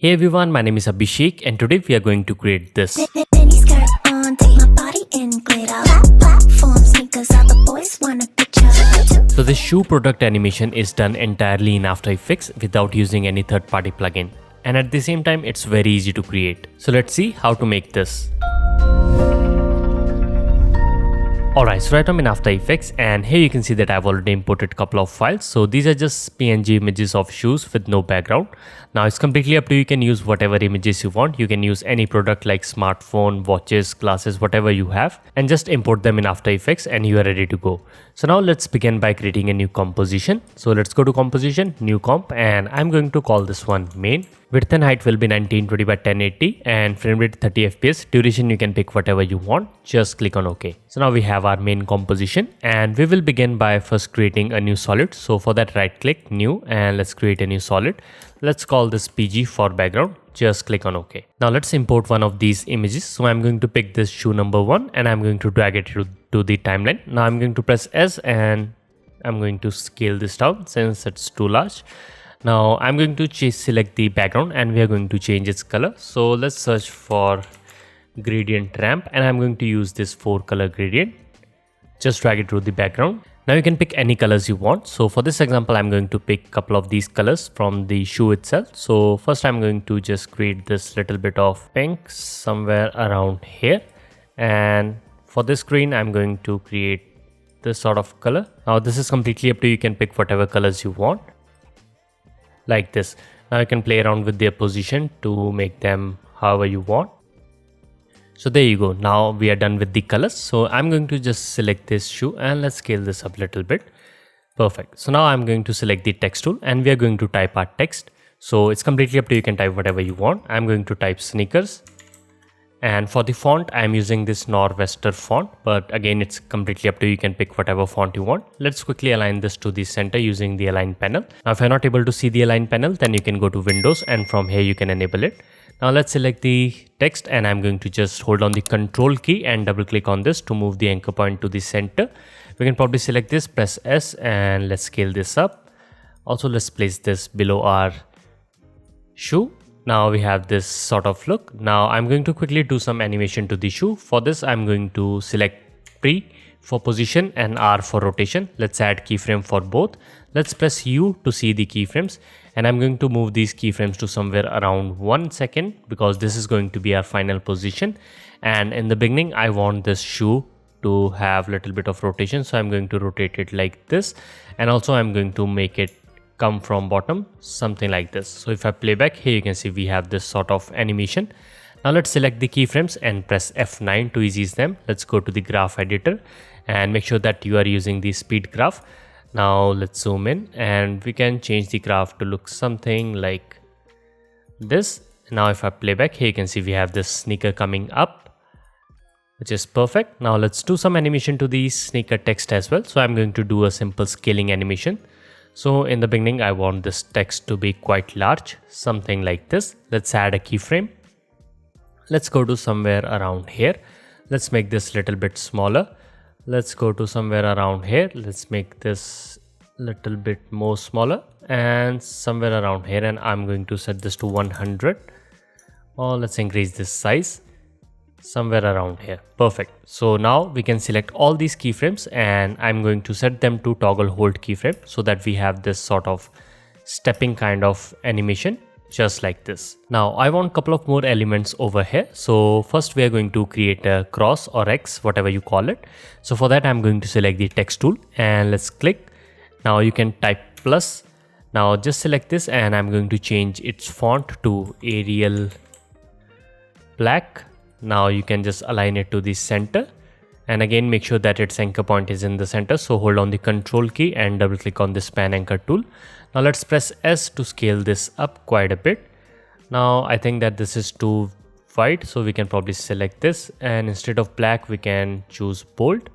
Hey everyone, my name is Abhishek and today we are going to create this. Mini skirt on, take my body in glitter. Platform sneakers, all the boys want a picture. So this shoe product animation is done entirely in After Effects without using any third-party plugin. And at the same time, it's very easy to create. So let's see how to make this. Alright, so right now I'm in After Effects and here you can see that I've already imported a couple of files. So these are just PNG images of shoes with no background. Now it's completely up to you. You can use whatever images you want. You can use any product like smartphone, watches, glasses, whatever you have, and just import them in After Effects and you are ready to go. So now let's begin by creating a new composition. So let's go to composition, new comp, and I'm going to call this one main. Width and height will be 1920 by 1080 and frame rate 30 fps. Duration you can pick whatever you want. Just click on OK. So now we have our main composition and we will begin by first creating a new solid. So for that, right click, new, and let's create a new solid. Let's call this PG for background. Just click on OK. Now let's import one of these images. So I'm going to pick this shoe number 1 and I'm going to drag it to the timeline. Now I'm going to press S and I'm going to scale this down since it's too large. Now I'm going to select the background and we are going to change its color. So let's search for gradient ramp and I'm going to use this 4 color gradient. Just drag it to the background. Now you can pick any colors you want. So for this example, I'm going to pick a couple of these colors from the shoe itself. So first I'm going to just create this little bit of pink somewhere around here. And for this screen, I'm going to create this sort of color. Now this is completely up to you. You can pick whatever colors you want. Like this. Now you can play around with their position to make them however you want. So there you go. Now we are done with the colors. So I'm going to just select this shoe and let's scale this up a little bit. Perfect. So now I'm going to select the text tool and we are going to type our text. So it's completely up to you. You can type whatever you want. I'm going to type sneakers. And for the font, I'm using this Norwester font, but again, it's completely up to you. You can pick whatever font you want. Let's quickly align this to the center using the align panel. Now, if you're not able to see the align panel, then you can go to Windows and from here you can enable it. Now let's select the text and I'm going to just hold on the control key and double click on this to move the anchor point to the center. We can probably select this, press S and let's scale this up. Also, let's place this below our shoe. Now we have this sort of look. Now I'm going to quickly do some animation to the shoe. For this, I'm going to select Pre for position and R for rotation. Let's add keyframe for both. Let's press U to see the keyframes. And I'm going to move these keyframes to somewhere around 1 second because this is going to be our final position. And in the beginning, I want this shoe to have a little bit of rotation. So I'm going to rotate it like this. And also I'm going to make it come from bottom, something like this. So if I play back here, you can see we have this sort of animation. Now let's select the keyframes and press F9 to ease them. Let's go to the graph editor and make sure that you are using the speed graph. Now let's zoom in and we can change the graph to look something like this. Now if I play back here, you can see we have this sneaker coming up, which is perfect. Now let's do some animation to the sneaker text as well. So I'm going to do a simple scaling animation. So in the beginning, I want this text to be quite large, something like this. Let's add a keyframe. Let's go to somewhere around here. Let's make this little bit smaller. Let's go to somewhere around here. Let's make this little bit more smaller and somewhere around here. And I'm going to set this to 100 or let's increase this size somewhere around here. Perfect. So now we can select all these keyframes and I'm going to set them to toggle hold keyframe so that we have this sort of stepping kind of animation just like this. Now I want a couple of more elements over here. So first we are going to create a cross or X, whatever you call it. So for that I'm going to select the text tool and let's click. Now you can type plus. Now just select this and I'm going to change its font to Arial black. Now you can just align it to the center and again make sure that its anchor point is in the center. So hold on the control key and double click on the span anchor tool. Now let's press S to scale this up quite a bit. Now I think that this is too wide, so we can probably select this and instead of black we can choose bold.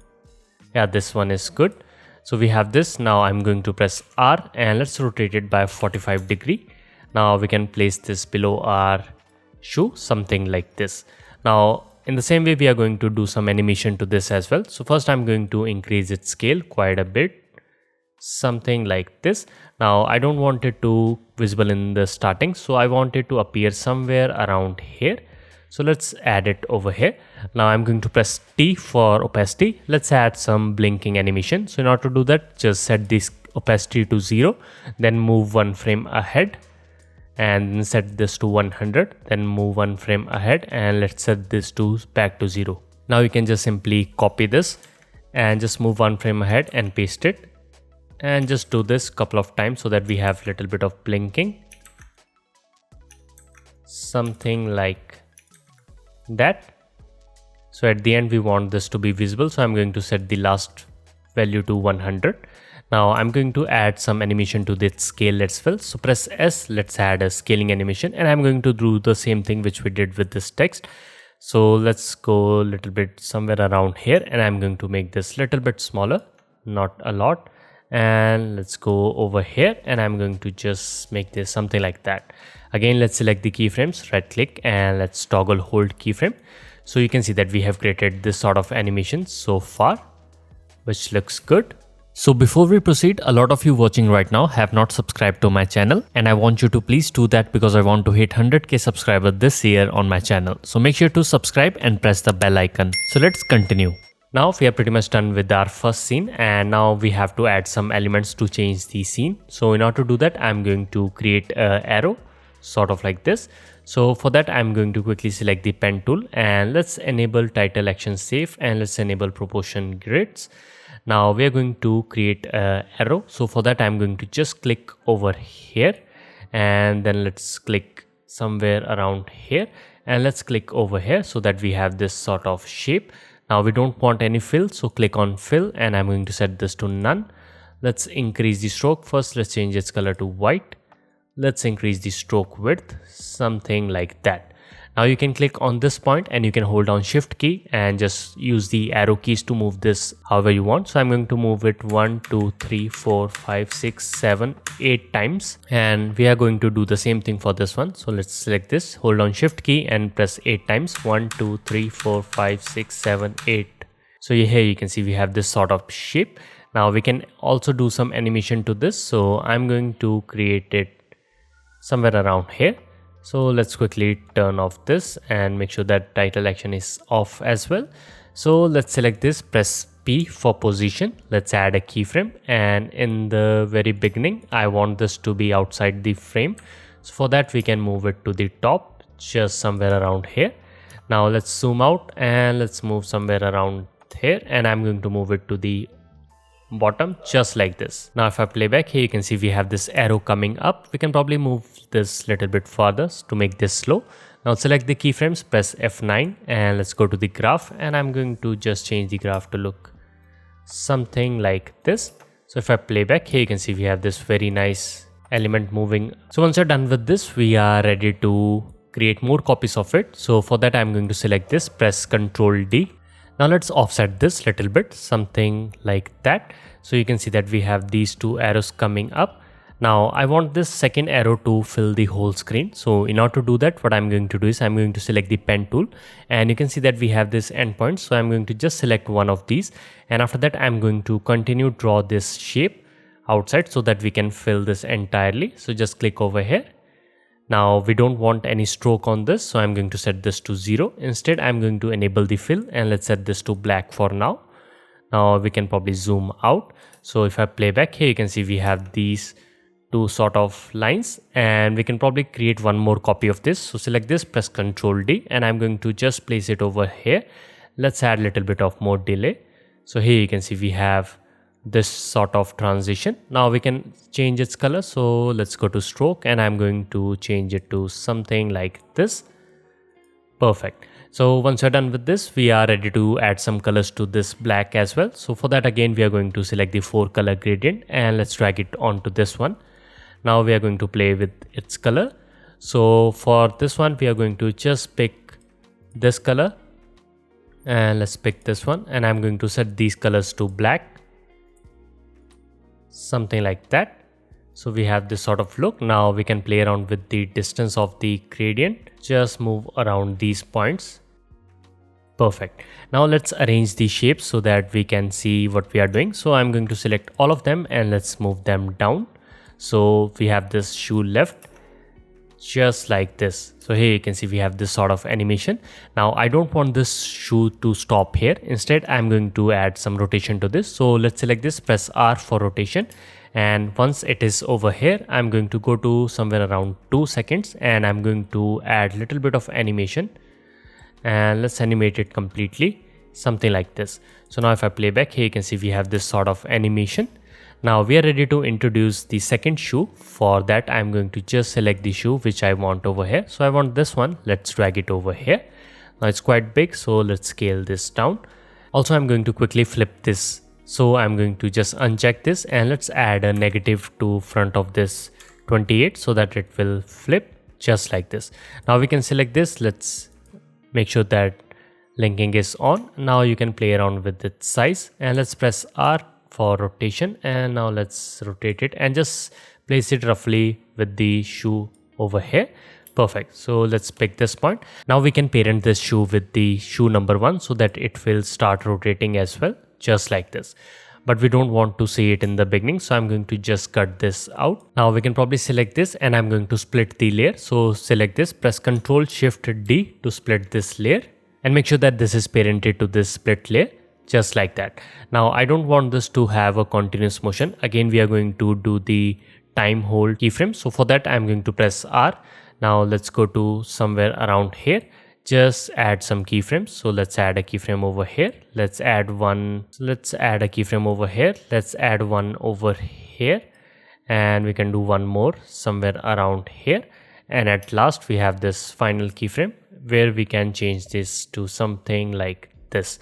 Yeah, this one is good. So we have this. Now I'm going to press R and let's rotate it by 45 degree. Now we can place this below our shoe, something like this. Now in the same way we are going to do some animation to this as well. So first I'm going to increase its scale quite a bit. something like this. Now I don't want it to visible in the starting, so I want it to appear somewhere around here. So let's add it over here. Now I'm going to press T for opacity. Let's add some blinking animation. So in order to do that, just set this opacity to 0, then move one frame ahead and set this to 100, then move one frame ahead and let's set this to back to 0. Now you can just simply copy this and just move one frame ahead and paste it, and just do this couple of times so that we have little bit of blinking, something like that. So at the end we want this to be visible, so I'm going to set the last value to 100. Now I'm going to add some animation to this scale let's fill. So press S, let's add a scaling animation, and I'm going to do the same thing which we did with this text. So let's go a little bit somewhere around here, and I'm going to make this little bit smaller, not a lot. And let's go over here and I'm going to just make this something like that. Again, let's select the keyframes, right click, and let's toggle hold keyframe. So you can see that we have created this sort of animation so far, which looks good. So before we proceed, a lot of you watching right now have not subscribed to my channel, and I want you to please do that because I want to hit 100k subscribers this year on my channel. So make sure to subscribe and press the bell icon. So let's continue. Now we are pretty much done with our first scene, and now we have to add some elements to change the scene. So in order to do that, I'm going to create an arrow sort of like this. So for that, I'm going to quickly select the pen tool and let's enable title action safe, and let's enable proportion grids. Now we are going to create an arrow. So for that, I'm going to just click over here, and then let's click somewhere around here, and let's click over here so that we have this sort of shape. Now we don't want any fill, so click on fill, and I'm going to set this to none. Let's increase the stroke first. Let's change its color to white. Let's increase the stroke width, something like that. Now you can click on this point and you can hold down shift key and just use the arrow keys to move this however you want. So I'm going to move it 1, 2, 3, 4, 5, 6, 7, 8 times, and we are going to do the same thing for this one. So let's select this, hold down shift key and press 8 times, 1, 2, 3, 4, 5, 6, 7, 8. So here you can see we have this sort of shape. Now we can also do some animation to this. So I'm going to create it somewhere around here. So let's quickly turn off this and make sure that title action is off as well. So let's select this, press P for position. Let's add a keyframe, and in the very beginning I want this to be outside the frame. So for that we can move it to the top, just somewhere around here. Now let's zoom out and let's move somewhere around here, and I'm going to move it to the bottom just like this. Now if I play back here, you can see we have this arrow coming up. We can probably move this little bit further to make this slow. Now select the keyframes, press F9, and let's go to the graph, and I'm going to just change the graph to look something like this. So if I play back here, you can see we have this very nice element moving. So once you're done with this, we are ready to create more copies of it. So for that, I'm going to select this, press Ctrl D. Now let's offset this little bit, something like that. So you can see that we have these two arrows coming up. Now I want this second arrow to fill the whole screen. So in order to do that, what I'm going to do is I'm going to select the pen tool, and you can see that we have this endpoint. So I'm going to just select one of these, and after that I'm going to continue draw this shape outside so that we can fill this entirely. So just click over here. Now we don't want any stroke on this, so I'm going to set this to 0. Instead, I'm going to enable the fill, and let's set this to black for now. Now we can probably zoom out. So if I play back here, you can see we have these two sort of lines, and we can probably create one more copy of this. So select this, press Ctrl D, and I'm going to just place it over here. Let's add a little bit of more delay. So here you can see we have this sort of transition. Now we can change its color. So let's go to stroke, and I'm going to change it to something like this. Perfect. So once you're done with this, we are ready to add some colors to this black as well. So for that, again, we are going to select the 4 color gradient, and let's drag it onto this one. Now we are going to play with its color. So for this one, we are going to just pick this color, and let's pick this one, and I'm going to set these colors to black, something like that. So we have this sort of look. Now we can play around with the distance of the gradient. Just move around these points. Perfect. Now let's arrange the shapes so that we can see what we are doing. So I'm going to select all of them and let's move them down. So we have this shoe left, just like this. So here you can see we have this sort of animation. Now I don't want this shoe to stop here. Instead, I'm going to add some rotation to this. So let's select this, press R for rotation. And once it is over here, I'm going to go to somewhere around 2 seconds and I'm going to add a little bit of animation. And let's animate it completely, something like this. So now if I play back, here you can see we have this sort of animation. Now we are ready to introduce the second shoe. For that, I'm going to just select the shoe which I want over here. So I want this one. Let's drag it over here. Now it's quite big, so let's scale this down. Also, I'm going to quickly flip this. So I'm going to just uncheck this and let's add a negative to front of this 28 so that it will flip just like this. Now we can select this. Let's make sure that linking is on. Now you can play around with its size and let's press R for rotation, and now let's rotate it and just place it roughly with the shoe over here. Perfect. So let's pick this point. Now we can parent this shoe with the shoe number 1 so that it will start rotating as well, just like this. But we don't want to see it in the beginning, so I'm going to just cut this out. Now we can probably select this and I'm going to split the layer. So select this, press Ctrl Shift D to split this layer and make sure that this is parented to this split layer, just like that. Now I don't want this to have a continuous motion. Again, we are going to do the time hold keyframe. So for that, I'm going to press R. Now let's go to somewhere around here. Just add some keyframes. So let's add a keyframe over here. Let's add one. Let's add a keyframe over here. Let's add one over here. And we can do one more somewhere around here. And at last, we have this final keyframe where we can change this to something like this.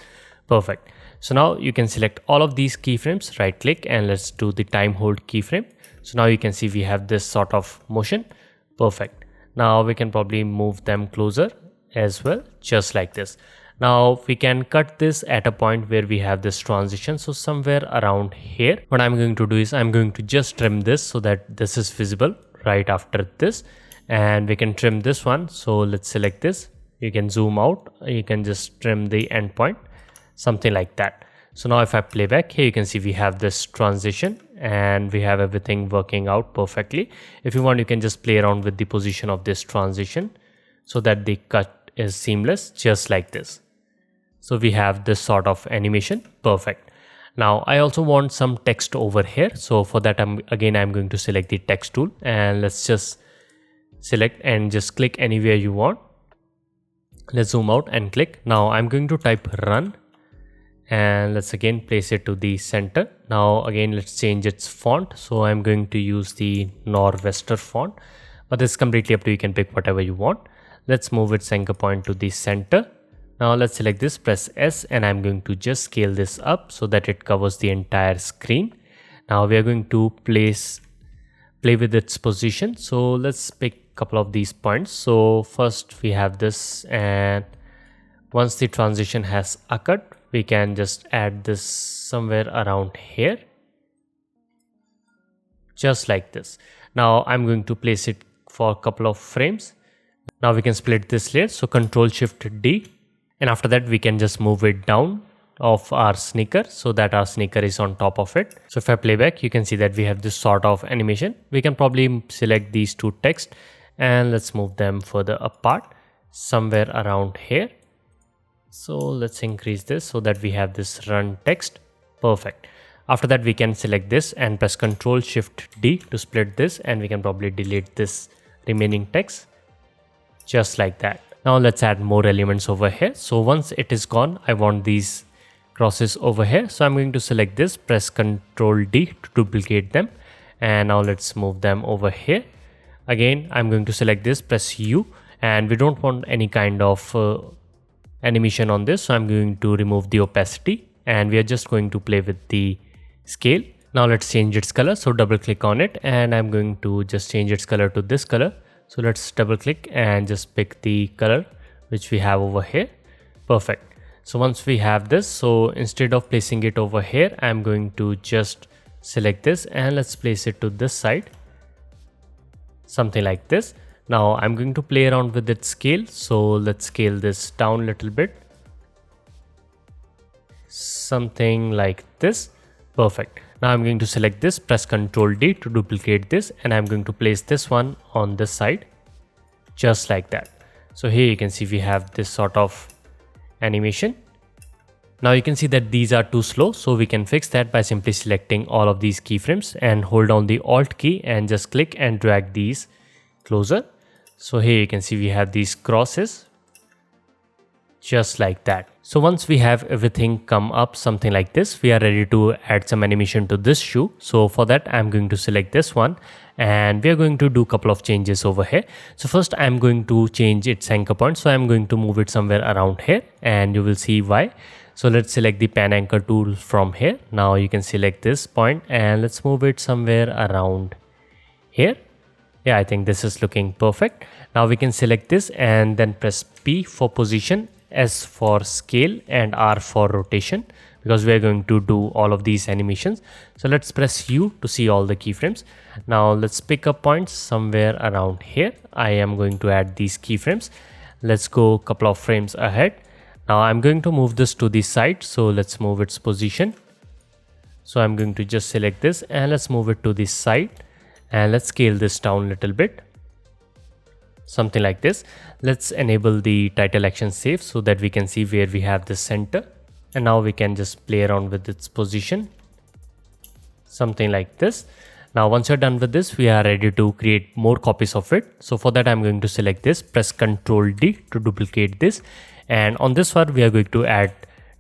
Perfect. So now you can select all of these keyframes, right click, and let's do the time hold keyframe. So now you can see we have this sort of motion. Perfect. Now we can probably move them closer as well, just like this. Now we can cut this at a point where we have this transition. So somewhere around here, what I'm going to do is I'm going to just trim this so that this is visible right after this. And we can trim this one. So let's select this. You can zoom out. You can just trim the endpoint, something like that. So now if I play back, here you can see we have this transition and we have everything working out perfectly. If you want, you can just play around with the position of this transition so that the cut is seamless, just like this. So we have this sort of animation. Perfect. Now I also want some text over here. So for that, I'm going to select the text tool and let's just select and just click anywhere you want. Let's zoom out and click. Now I'm going to type run and let's again place it to the center. Now again, let's change its font. So I'm going to use the Norwester font, but it's completely up to you. You can pick whatever you want. Let's move its anchor point to the center. Now let's select this, press S, and I'm going to just scale this up so that it covers the entire screen. Now we are going to play with its position. So let's pick a couple of these points. So first we have this, and once the transition has occurred, we can just add this somewhere around here, just like this. Now I'm going to place it for a couple of frames. Now we can split this layer. So Ctrl Shift D. And after that, we can just move it down of our sneaker so that our sneaker is on top of it. So if I play back, you can see that we have this sort of animation. We can probably select these two text and let's move them further apart somewhere around here. So let's increase this so that we have this run text. Perfect. After that, we can select this and press Ctrl Shift D to split this, and we can probably delete this remaining text, just like that. Now let's add more elements over here. So once it is gone, I want these crosses over here. So I'm going to select this, press Ctrl D to duplicate them. And now let's move them over here. Again, I'm going to select this, press U, and we don't want any kind of animation on this. So I'm going to remove the opacity and we are just going to play with the scale. Now let's change its color. So double click on it and I'm going to just change its color to this color. So let's double click and just pick the color which we have over here. Perfect. So once we have this, so instead of placing it over here, I'm going to just select this and let's place it to this side, something like this. Now I'm going to play around with its scale. So let's scale this down a little bit. something like this. Perfect. Now I'm going to select this, press Ctrl D to duplicate this, and I'm going to place this one on this side, just like that. So here you can see we have this sort of animation. Now you can see that these are too slow, so we can fix that by simply selecting all of these keyframes and hold down the Alt key and just click and drag these closer. So here you can see we have these crosses, just like that. So once we have everything come up something like this, we are ready to add some animation to this shoe. So for that, I'm going to select this one and we are going to do a couple of changes over here. So first I'm going to change its anchor point. So I'm going to move it somewhere around here and you will see why. So let's select the pan anchor tool from here. Now you can select this point and let's move it somewhere around here. Yeah, I think this is looking perfect. Now we can select this and then press P for position, S for scale and R for rotation, because we are going to do all of these animations. So let's press U to see all the keyframes. Now let's pick up points somewhere around here. I am going to add these keyframes. Let's go a couple of frames ahead. Now I'm going to move this to the side, so let's move its position. So I'm going to just select this and let's move it to the side and let's scale this down a little bit, something like this. Let's enable the title action save so that we can see where we have the center, and now we can just play around with its position, something like this. Now once you're done with this, we are ready to create more copies of it. So for that I'm going to select this, press Ctrl D to duplicate this, and on this one we are going to add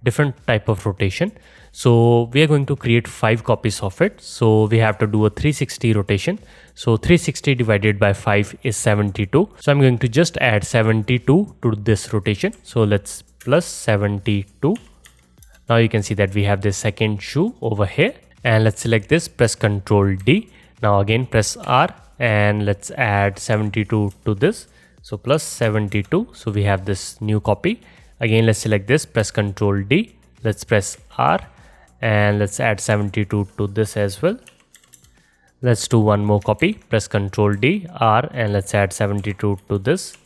different type of rotation. So we are going to create 5 copies of it. So we have to do a 360 rotation. So 360 divided by 5 is 72. So I'm going to just add 72 to this rotation. So let's plus 72. Now you can see that we have this second shoe over here, and let's select this, press Ctrl D. Now again press R and let's add 72 to this. So plus 72. So we have this new copy. Again, let's select this, press Ctrl D. Let's press R and let's add 72 to this as well. Let's do one more copy, press Ctrl D, R, and let's add 72 to this.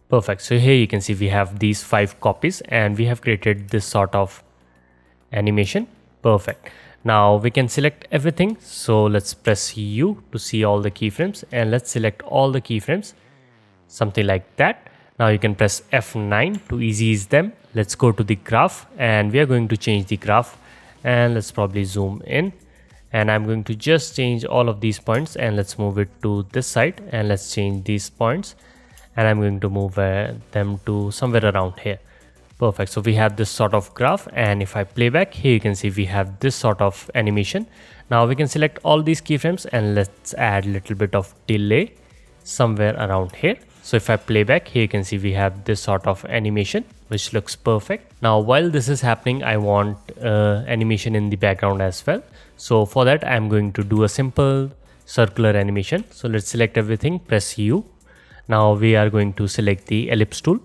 Perfect. So here you can see we have these 5 copies and we have created this sort of animation. Perfect. Now we can select everything. So let's press U to see all the keyframes and let's select all the keyframes, something like that. Now you can press F9 to ease them. Let's go to the graph and we are going to change the graph, and let's probably zoom in, and I'm going to just change all of these points and let's move it to this side, and let's change these points and I'm going to move them to somewhere around here. Perfect. So we have this sort of graph, and if I play back here, you can see we have this sort of animation. Now we can select all these keyframes and let's add a little bit of delay somewhere around here. So if I play back here, you can see we have this sort of animation which looks perfect. Now while this is happening, I want animation in the background as well. So for that I'm going to do a simple circular animation. So let's select everything, press U. Now we are going to select the ellipse tool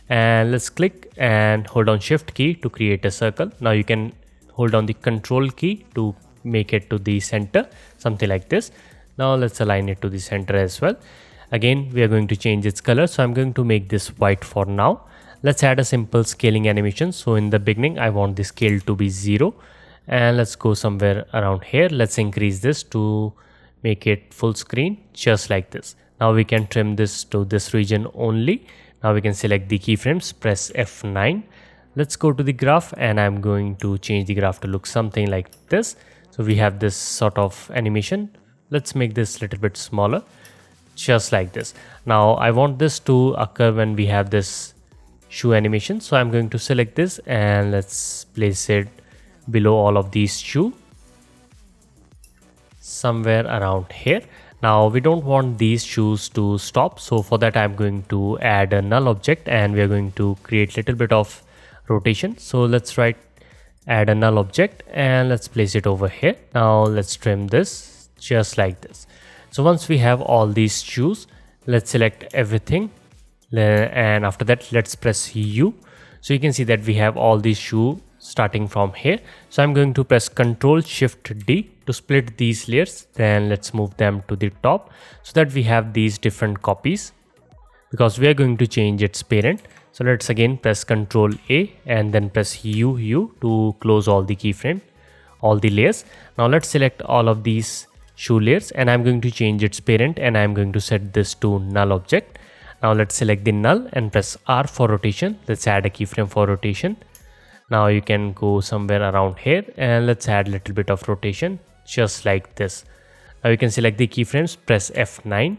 and let's click and hold down Shift key to create a circle. Now you can hold down the Control key to make it to the center, something like this. Now let's align it to the center as well. Again, we are going to change its color. So I'm going to make this white for now. Let's add a simple scaling animation. So in the beginning, I want the scale to be 0. And let's go somewhere around here. Let's increase this to make it full screen, just like this. Now we can trim this to this region only. Now we can select the keyframes, press F9. Let's go to the graph and I'm going to change the graph to look something like this. So we have this sort of animation. Let's make this a little bit smaller, just like this. Now I want this to occur when we have this shoe animation. So I'm going to select this and let's place it below all of these shoe, somewhere around here. Now we don't want these shoes to stop. So for that I'm going to add a null object and we are going to create a little bit of rotation. So let's write add a null object and let's place it over here. Now let's trim this just like this. So once we have all these shoes, let's select everything and after that let's press U. So you can see that we have all these shoes starting from here. So I'm going to press Ctrl Shift D to split these layers. Then let's move them to the top so that we have these different copies. because we are going to change its parent. So let's again press Ctrl A and then press U to close all the keyframe, all the layers. Now let's select all of these shoe layers and I'm going to change its parent and I'm going to set this to null object. Now let's select the null and press R for rotation. Let's add a keyframe for rotation. Now you can go somewhere around here and let's add a little bit of rotation just like this. Now you can select the keyframes, press F9.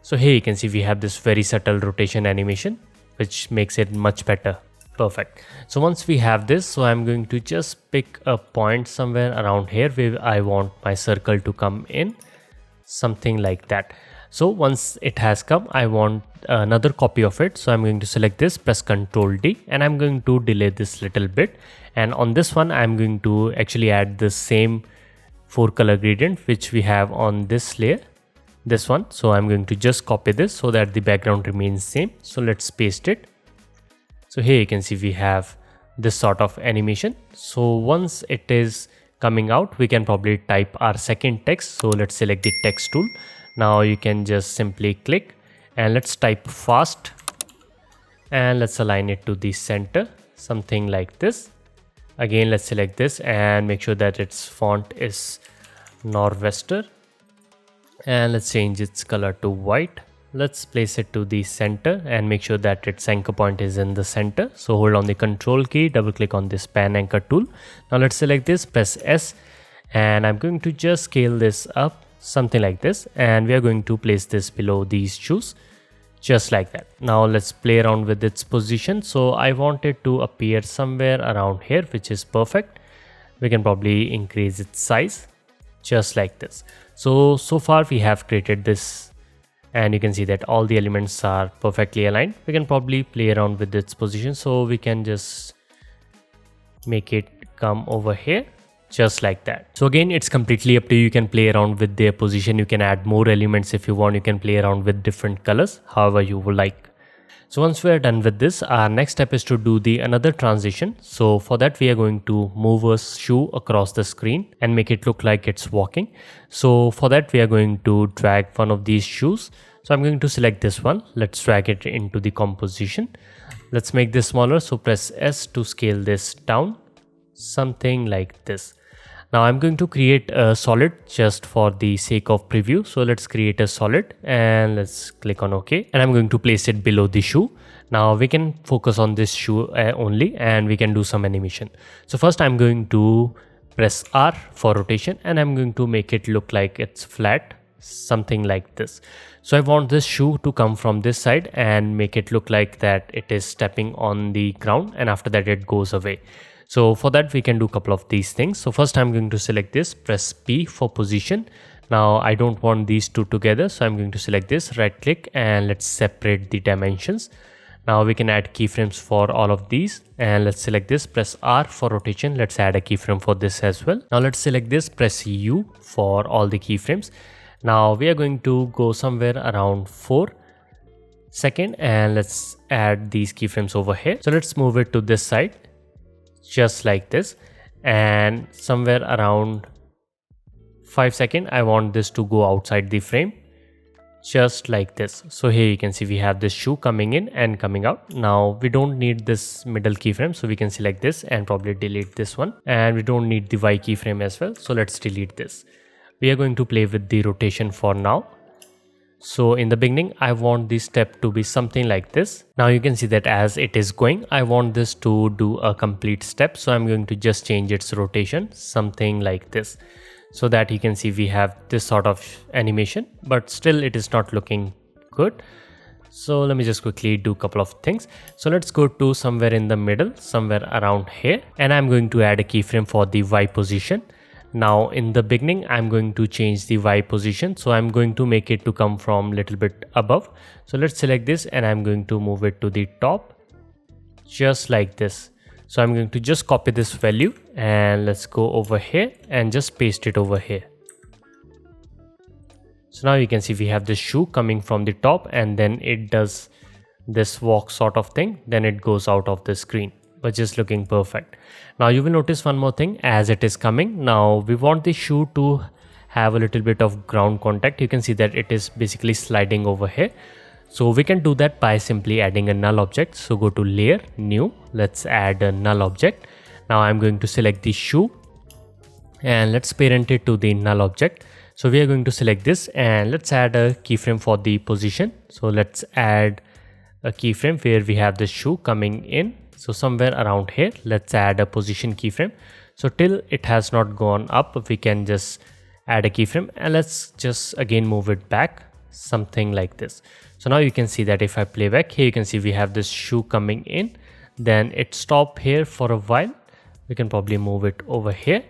So here you can see we have this very subtle rotation animation which makes it much better. Perfect. So once we have this, so I'm going to just pick a point somewhere around here where I want my circle to come in, something like that. So once it has come, I want another copy of it. So I'm going to select this, press Ctrl D and I'm going to delay this little bit. And on this one, I'm going to actually add the same 4 color gradient which we have on this layer, this one. So I'm going to just copy this so that the background remains same. So let's paste it. So here you can see we have this sort of animation. So once it is coming out, we can probably type our second text. So let's select the text tool. Now you can just simply click and let's type fast and let's align it to the center, something like this. Again, let's select this and make sure that its font is Norwester and let's change its color to white. Let's place it to the center and make sure that its anchor point is in the center. So hold on the Control key, double click on this pan anchor tool. Now let's select this, press S and I'm going to just scale this up, something like this, and we are going to place this below these shoes just like that. Now let's play around with its position. So I want it to appear somewhere around here, which is perfect. We can probably increase its size just like this. So far we have created this and you can see that all the elements are perfectly aligned. We can probably play around with its position. So we can just make it come over here just like that. So again, it's completely up to you. You can play around with their position. You can add more elements if you want. You can play around with different colors, however you would like. So once we are done with this, our next step is to do the another transition. So for that, we are going to move a shoe across the screen and make it look like it's walking. So for that, we are going to drag one of these shoes. So I'm going to select this one. Let's drag it into the composition. Let's make this smaller. So press S to scale this down, something like this. Now I'm going to create a solid just for the sake of preview. So let's create a solid and let's click on OK. And I'm going to place it below the shoe. Now we can focus on this shoe only and we can do some animation. So first I'm going to press R for rotation and I'm going to make it look like it's flat, something like this. So I want this shoe to come from this side and make it look like that it is stepping on the ground and after that it goes away. So for that we can do a couple of these things. So first I'm going to select this, press P for position. Now I don't want these two together, so I'm going to select this, right click and let's separate the dimensions. Now we can add keyframes for all of these and let's select this, press R for rotation. Let's add a keyframe for this as well. Now let's select this, press U for all the keyframes. Now we are going to go somewhere around 4 seconds and let's add these keyframes over here. So let's move it to this side just like this, and somewhere around 5 seconds I want this to go outside the frame just like this. So here you can see we have this shoe coming in and coming out. Now we don't need this middle keyframe, so we can select this and probably delete this one, and we don't need the Y keyframe as well, so let's delete this. We are going to play with the rotation for now. So in the beginning, I want this step to be something like this. Now you can see that as it is going, I want this to do a complete step. So I'm going to just change its rotation, something like this, so that you can see we have this sort of animation, but still it is not looking good. So let me just quickly do a couple of things. So let's go to somewhere in the middle, somewhere around here, and I'm going to add a keyframe for the Y position. Now in the beginning, I'm going to change the Y position. So I'm going to make it to come from a little bit above. So let's select this and I'm going to move it to the top just like this. So I'm going to just copy this value and let's go over here and just paste it over here. So now you can see we have this shoe coming from the top and then it does this walk sort of thing. Then it goes out of the screen, which is looking perfect. Now you will notice one more thing as it is coming. Now we want the shoe to have a little bit of ground contact. You can see that it is basically sliding over here. So we can do that by simply adding a null object. So go to layer, new, let's add a null object. Now I'm going to select the shoe and let's parent it to the null object. So we are going to select this and let's add a keyframe for the position. So let's add a keyframe where we have the shoe coming in. So somewhere around here, let's add a position keyframe. So till it has not gone up, we can just add a keyframe and let's just again move it back, something like this. So now you can see that if I play back here, you can see we have this shoe coming in, then it stopped here for a while. We can probably move it over here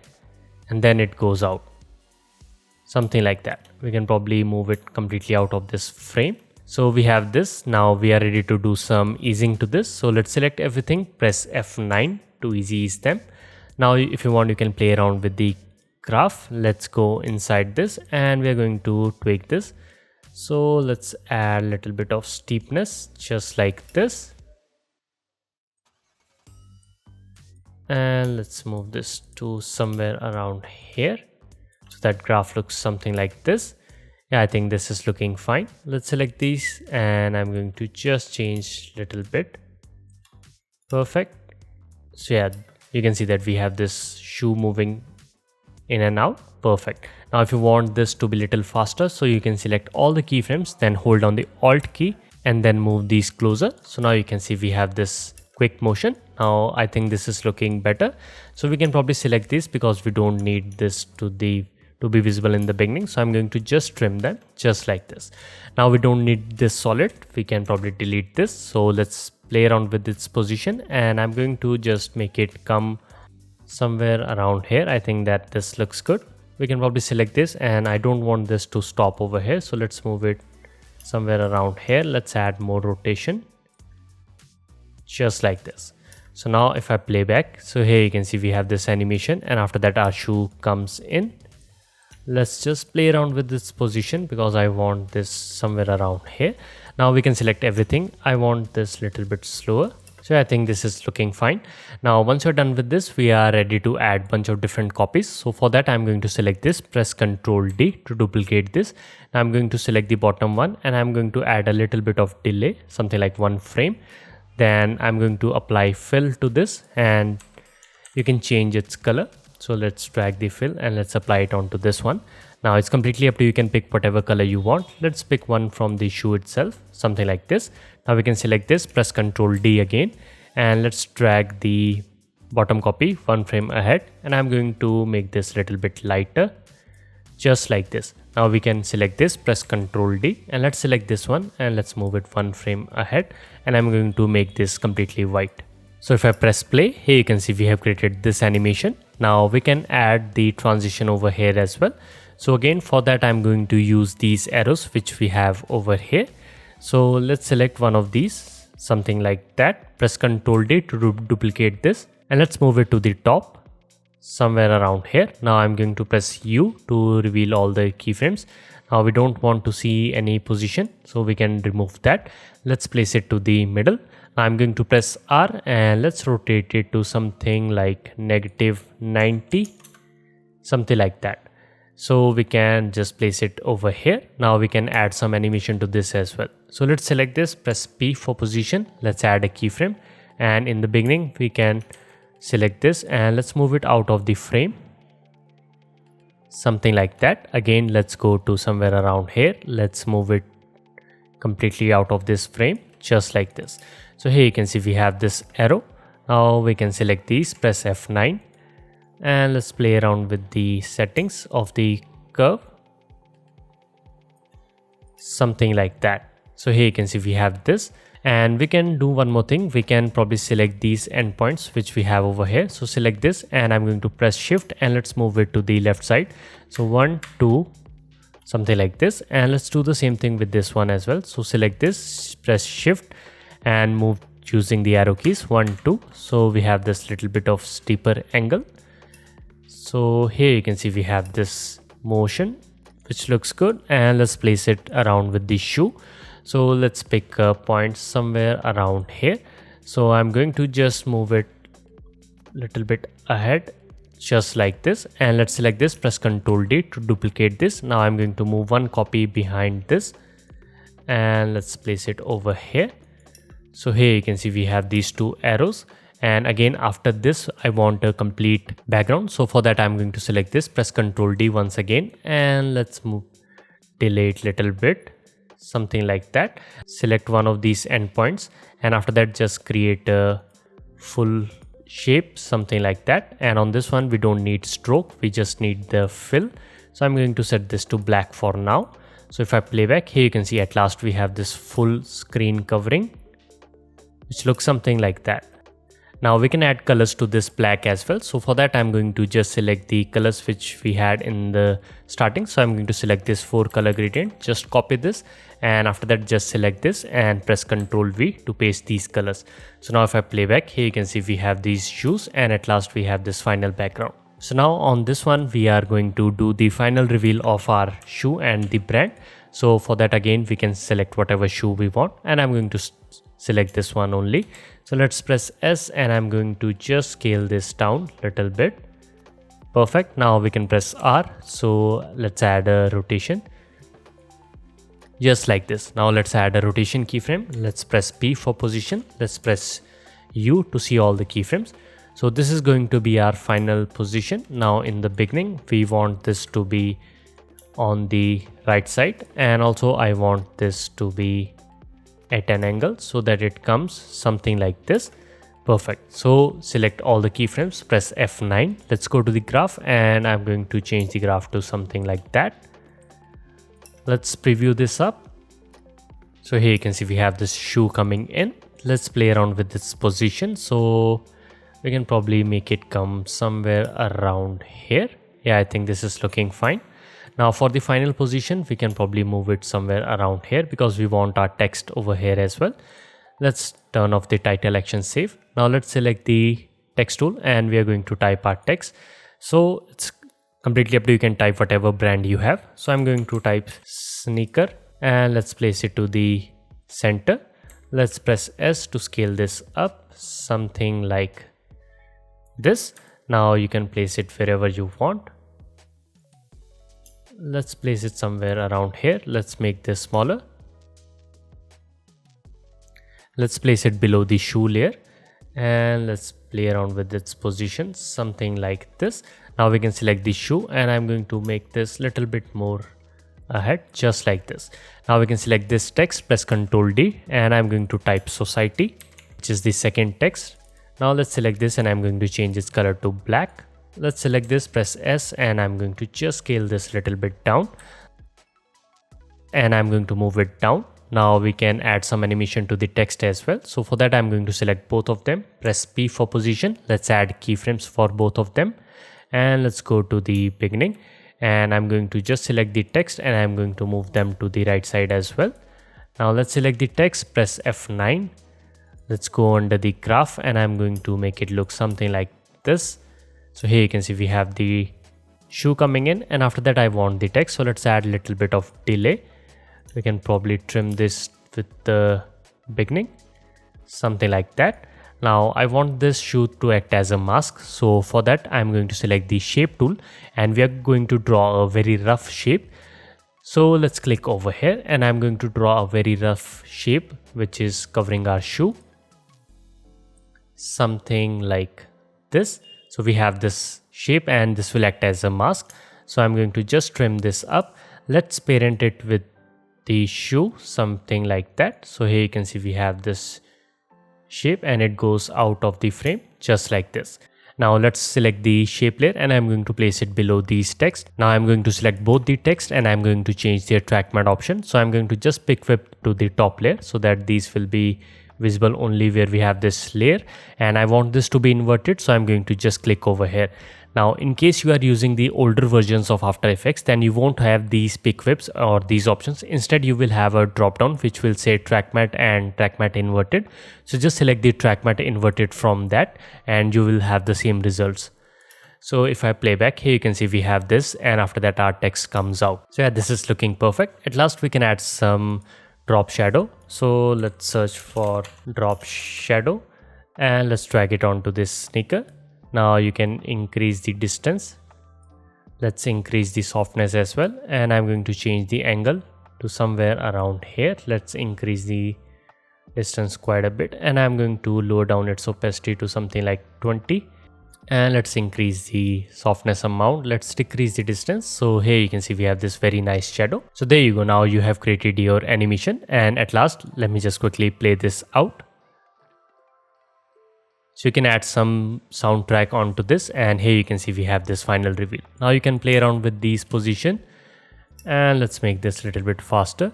and then it goes out, something like that. We can probably move it completely out of this frame. So we have this. Now we are ready to do some easing to this. So let's select everything, press F9 to easy ease them. Now if you want, you can play around with the graph. Let's go inside this and we are going to tweak this. So let's add a little bit of steepness, just like this. And let's move this to somewhere around here. So that graph looks something like this. Yeah, I think this is looking fine. Let's select these and I'm going to just change a little bit. Perfect. So yeah, you can see that we have this shoe moving in and out. Perfect. Now if you want this to be a little faster, so you can select all the keyframes, then hold down the Alt key and then move these closer. So now you can see we have this quick motion. Now I think this is looking better. So we can probably select this because we don't need this to be visible in the beginning. So I'm going to just trim them just like this. Now we don't need this solid. We can probably delete this. So let's play around with its position and I'm going to just make it come somewhere around here. I think that this looks good. We can probably select this and I don't want this to stop over here. So let's move it somewhere around here. Let's add more rotation, just like this. So now if I play back, so here you can see we have this animation and after that our shoe comes in. Let's just play around with this position because I want this somewhere around here. Now we can select everything. I want this little bit slower. So I think this is looking fine. Now once you're done with this, we are ready to add bunch of different copies. So for that I'm going to select this, press Ctrl D to duplicate this. Now I'm going to select the bottom one and I'm going to add a little bit of delay, something like 1 frame. Then I'm going to apply fill to this and you can change its color. So let's drag the fill and let's apply it onto this one. Now it's completely up to you. You can pick whatever color you want. Let's pick one from the shoe itself, something like this. Now we can select this, press Ctrl D again and let's drag the bottom copy 1 frame ahead and I'm going to make this a little bit lighter, just like this. Now we can select this, press Ctrl D and let's select this one and let's move it 1 frame ahead and I'm going to make this completely white. So if I press play, here you can see we have created this animation. Now we can add the transition over here as well. So again for that I'm going to use these arrows which we have over here. So let's select one of these, something like that. Press Ctrl D to duplicate this and let's move it to the top, somewhere around here. Now I'm going to press U to reveal all the keyframes. Now we don't want to see any position, so we can remove that. Let's place it to the middle. Now I'm going to press R and let's rotate it to something like -90, something like that. So we can just place it over here. Now we can add some animation to this as well. So let's select this, press P for position. Let's add a keyframe and in the beginning we can select this and let's move it out of the frame, something like that. Again let's go to somewhere around here. Let's move it completely out of this frame, just like this. So here you can see we have this arrow. Now we can select these, press F9 and let's play around with the settings of the curve, something like that. So here you can see we have this and we can do one more thing. We can probably select these endpoints which we have over here. So select this and I'm going to press shift and let's move it to the left side. So 1, 2, something like this, and let's do the same thing with this one as well. So select this, press shift and move using the arrow keys 1, 2. So we have this little bit of steeper angle. So here you can see we have this motion which looks good and let's place it around with the shoe. So let's pick a point somewhere around here. So I'm going to just move it a little bit ahead, just like this, and let's select this, press Ctrl D to duplicate this. Now I'm going to move one copy behind this and let's place it over here. So here you can see we have these two arrows, and again after this I want a complete background. So for that I'm going to select this, press Ctrl D once again, and let's move, delay it little bit, something like that. Select one of these endpoints, and after that just create a full shape, something like that. And on this one we don't need stroke, we just need the fill. So I'm going to set this to black for now. So if I play back, here you can see at last we have this full screen covering, which looks something like that. Now we can add colors to this black as well. So for that I'm going to just select the colors which we had in the starting. So I'm going to select this 4 color gradient, just copy this, and after that just select this and press Ctrl V to paste these colors. So now if I play back, here you can see we have these shoes, and at last we have this final background. So now on this one we are going to do the final reveal of our shoe and the brand. So for that again we can select whatever shoe we want, and I'm going to select this one only. So let's press S, and I'm going to just scale this down a little bit. Perfect. Now we can press R. So let's add a rotation, just like this. Now let's add a rotation keyframe. Let's press P for position. Let's press U to see all the keyframes. So this is going to be our final position. Now in the beginning we want this to be on the right side, and also I want this to be at an angle so that it comes something like this. Perfect. So select all the keyframes, press F9. Let's go to the graph, and I'm going to change the graph to something like that. Let's preview this up. So here you can see we have this shoe coming in. Let's play around with this position. So we can probably make it come somewhere around here. Yeah, I think this is looking fine. Now for the final position, we can probably move it somewhere around here because we want our text over here as well. Let's turn off the title action save. Now let's select the text tool, and we are going to type our text. So it's completely up to you, can type whatever brand you have. So I'm going to type sneaker, and let's place it to the center. Let's press S to scale this up, something like this. Now you can place it wherever you want. Let's place it somewhere around here. Let's make this smaller. Let's place it below the shoe layer, and let's play around with its position, something like this. Now we can select the shoe, and I'm going to make this little bit more ahead, just like this. Now we can select this text, press Ctrl D, and I'm going to type society, which is the second text. Now let's select this, and I'm going to change its color to black. Let's select this, press S, and I'm going to just scale this a little bit down, and I'm going to move it down. Now we can add some animation to the text as well. So for that I'm going to select both of them, press P for position. Let's add keyframes for both of them, and let's go to the beginning, and I'm going to just select the text, and I'm going to move them to the right side as well. Now let's select the text, press F9. Let's go under the graph, and I'm going to make it look something like this. So here you can see we have the shoe coming in, and after that I want the text. So let's add a little bit of delay. We can probably trim this with the beginning, something like that. Now I want this shoe to act as a mask. So for that I'm going to select the shape tool, and we are going to draw a very rough shape. So let's click over here, and I'm going to draw a very rough shape which is covering our shoe, something like this. So we have this shape, and this will act as a mask. So I'm going to just trim this up. Let's parent it with the shoe, something like that. So here you can see we have this shape, and it goes out of the frame just like this. Now let's select the shape layer, and I'm going to place it below these text. Now I'm going to select both the text, and I'm going to change their track matte option. So I'm going to just pick whip to the top layer so that these will be visible only where we have this layer, and I want this to be inverted. So I'm going to just click over here. Now in case you are using the older versions of After Effects, then you won't have these pick whips or these options. Instead you will have a drop down which will say track matte and track matte inverted. So just select the track matte inverted from that, and you will have the same results. So if I play back, here you can see we have this, and after that our text comes out. So yeah, this is looking perfect. At last we can add some drop shadow. So let's search for drop shadow, and let's drag it onto this sneaker. Now you can increase the distance. Let's increase the softness as well, and I'm going to change the angle to somewhere around here. Let's increase the distance quite a bit, and I'm going to lower down its opacity to something like 20, and let's increase the softness amount. Let's decrease the distance. So here you can see we have this very nice shadow. So there you go. Now you have created your animation, and at last let me just quickly play this out. So you can add some soundtrack onto this, and here you can see we have this final reveal. Now you can play around with these position, and let's make this a little bit faster.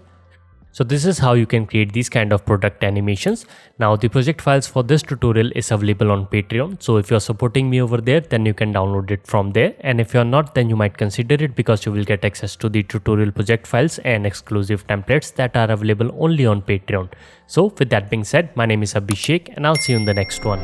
So this is how you can create these kind of product animations. Now the project files for this tutorial is available on Patreon. So if you're supporting me over there, then you can download it from there. And if you're not, then you might consider it, because you will get access to the tutorial project files and exclusive templates that are available only on Patreon. So with that being said, my name is Abhishek, and I'll see you in the next one.